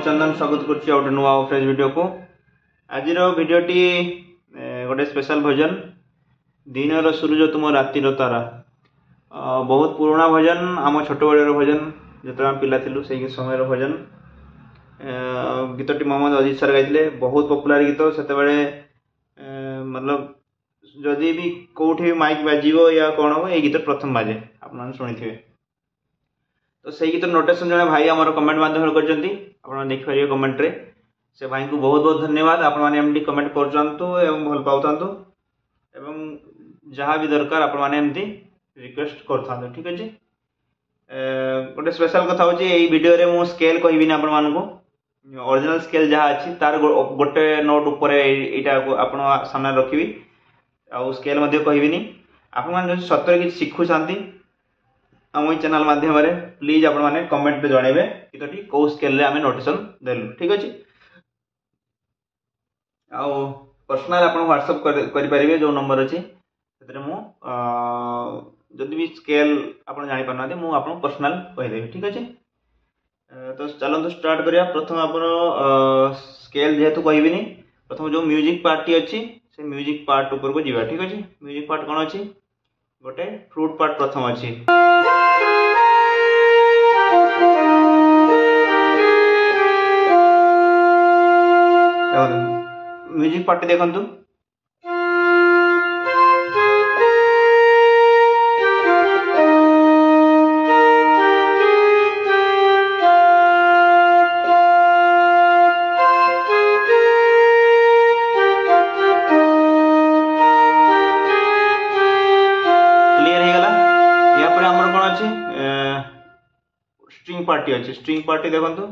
चंदन स्वागत करुच्ची गोटे नुआ फ्रेश वीडियो को। आज भिडटी गोटे स्पेशल भजन दिन सूरज तुम रातिर तारा। बहुत पुराना भजन आम छोट बड़े भजन जो पिला थिलु से समय भजन। गीतटी मोहम्मद अजीत सर गाइले, बहुत पॉपुलर गीत से मतलब जदि भी कौटी माइक बाजिबो या कौन हो ये गीत प्रथम बाजे आप शुणी थे। तो से गीत नोटेशन जड़े भाई आम कमेंट माध्यम कर देखिए कमेंट रे से भाई को बहुत बहुत धन्यवाद। आपण मैंने एमती कमेंट करचंतु एवं भल पाउतंतु एवं जहाँ भी दरकार आपण मैंने एमती रिक्वेस्ट करथांतु। ठीक अछि। गोटे स्पेशल कथा होची एई वीडियो रे मु स्केल कहबिनी आपण मानको। ओरिजिनल स्केल जहाँ अछि तार गोटे नोट ऊपर एटा को आपण सामने रखिबी आ स्केल मध्ये कहबिनी। आपण माने सत्तर कि शिखु शांति आम चैनल माध्यम प्लीज आपण मैंने कमेंट जनइबे गीतटी कौ स्केल रे आमे नोटेशन देलु। ठीक अछि। आ पर्सनल आपण व्हाट्सएप करि परिबे जो नंबर अछि सेतरे मु जदि भी स्केल आपण जानि परनाते मु आपण पर्सनल कहि देबी। ठीक अछि। तो चलंतु स्टार्ट करिया। प्रथम आपण स्केल जेहेतु कहबिनी प्रथम जो म्यूजिक पार्ट अछि से म्यूजिक पार्ट ऊपर को जीवा। ठीक अछि। म्यूजिक पार्ट कोन अछि गोटे फ्लूट पार्ट प्रथम अछि। म्यूजिक पार्ट देखंतु। क्लियर हे गला। या पर हमर कोन अछि स्ट्रिंग पार्टी अछि। स्ट्रिंग पार्टी देखंतु।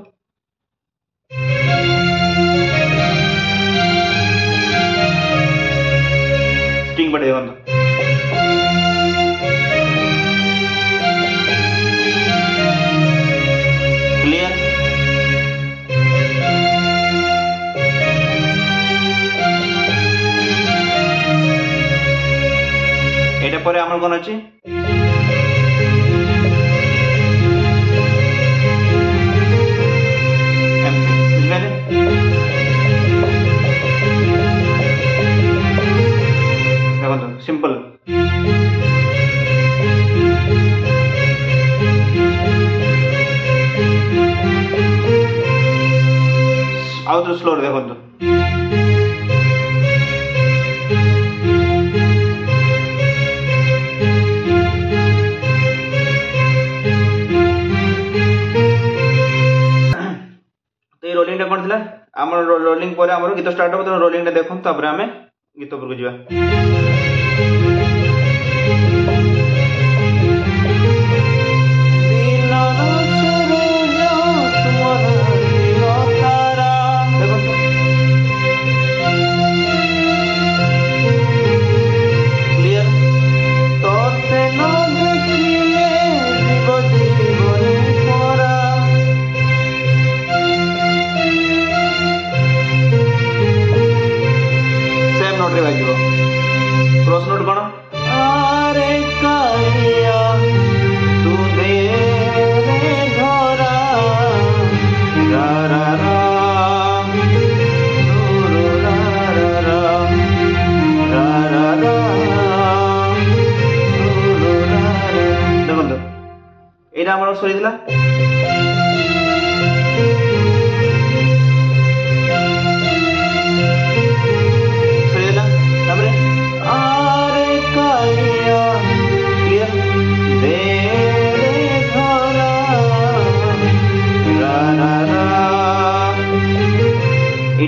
स्ट्रिंग पार्टी देखंतु। क्लियर। एटा परे हमर कोन अछि सिंपल। आउ तो स्लो देखो। तो रोलिंग टा कौन थिला हमर रोलिंग पर हमर गीत स्टार्ट हो तो रोलिंग टा देखो तापर हमें गीत पर को जीवा। क्रॉस नोट कौन आरे कालिया तू दे रे धरा रा रा रा रू रा रा रा रा रा रा रू रा रा। देखो तो एटा हमर सही दिला।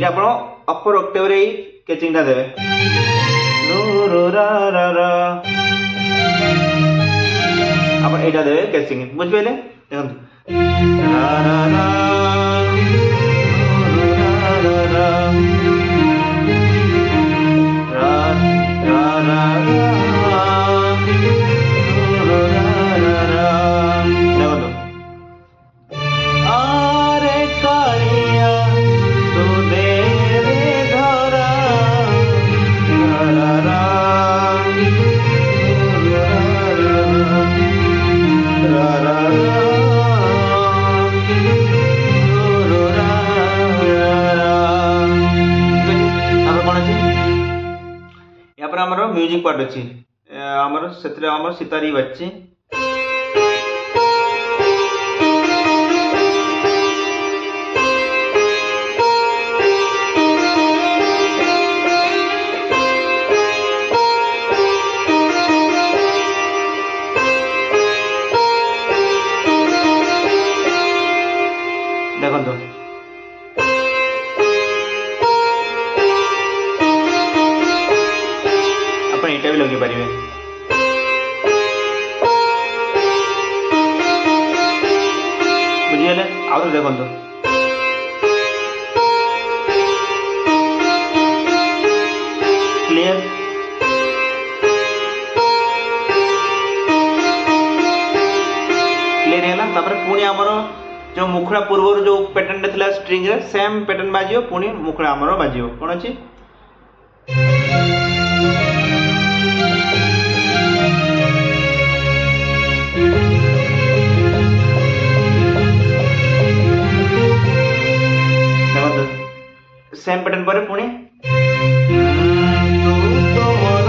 आप अपर ऑक्टेव रे कैचिंग देवे रो रो रा रा रा आप एटा देवे कैचिंग बुझ पले। देखंतु रा रा रा रो रा रा रा रा रा रा रो रा रा रा। देखंतु आरे कालिया तू दे पार्ट अच्छी आमर से आमर सितारी बच्ची देखो आप यहाँ भी लगे पारे बुझीगले आउ देखो क्लियर क्लियर है पुणी आमर जो मुखड़ा पूर्व जो पैटर्न थिला स्ट्रिंग रे सेम पैटर्न बाजियो पुणी मुखड़ा आमर बाजियो कोन अछि सेम पैटर्न पर पुणी तू तो मोर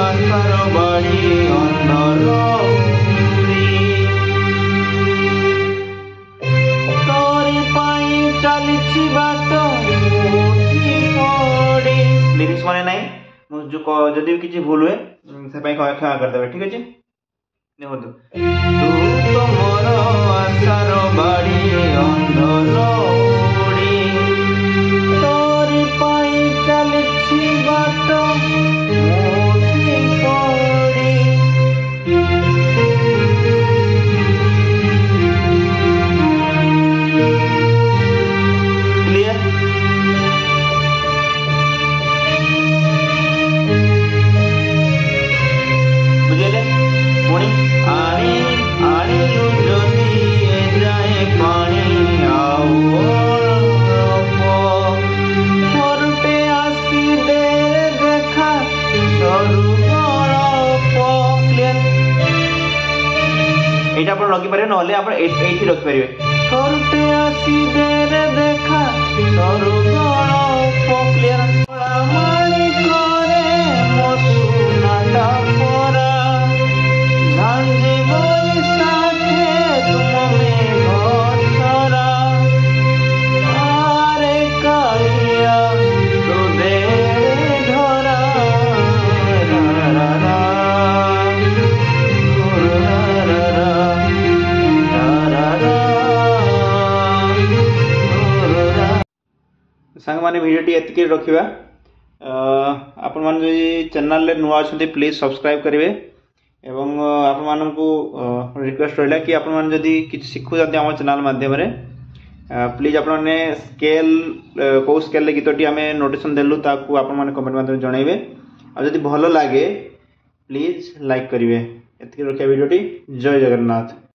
आशार बाड़ी अंदर तोरी पाई चलछि बाट मोठी पड़ी लिरिक्स माने नाही जो जदि किछि भूल हुए से पाई क्षमा कर देबे ठीक अछि देखो तू तो मोर आशार बाड़ी अंदर एटा अपन लगी पारे नले अपन एठी रख परिबे करते आसी देरे देखा सरुगण क्लियर मानी करे मसुनाटा परा झांझे बोई साथे तुम में घसरा आरे कालिया तो दे धरा सांग माने वीडियो टी एतके रखिबा आपण मान जे चैनल ले नुआ छथि प्लीज सब्सक्राइब करिवे एवं आपण मान को रिक्वेस्ट रहला कि आपण मान जदी किछ सिखु जदी हमर चैनल माध्यम रे प्लीज आपण ने स्केल को स्केल ले गीतटी हमें नोटेशन देलु ताकू आपण मान कमेंट माध्यम जणाइबे आ जदी भलो लागे प्लीज लाइक करिवे एतके रखिया वीडियो टी जय जगन्नाथ।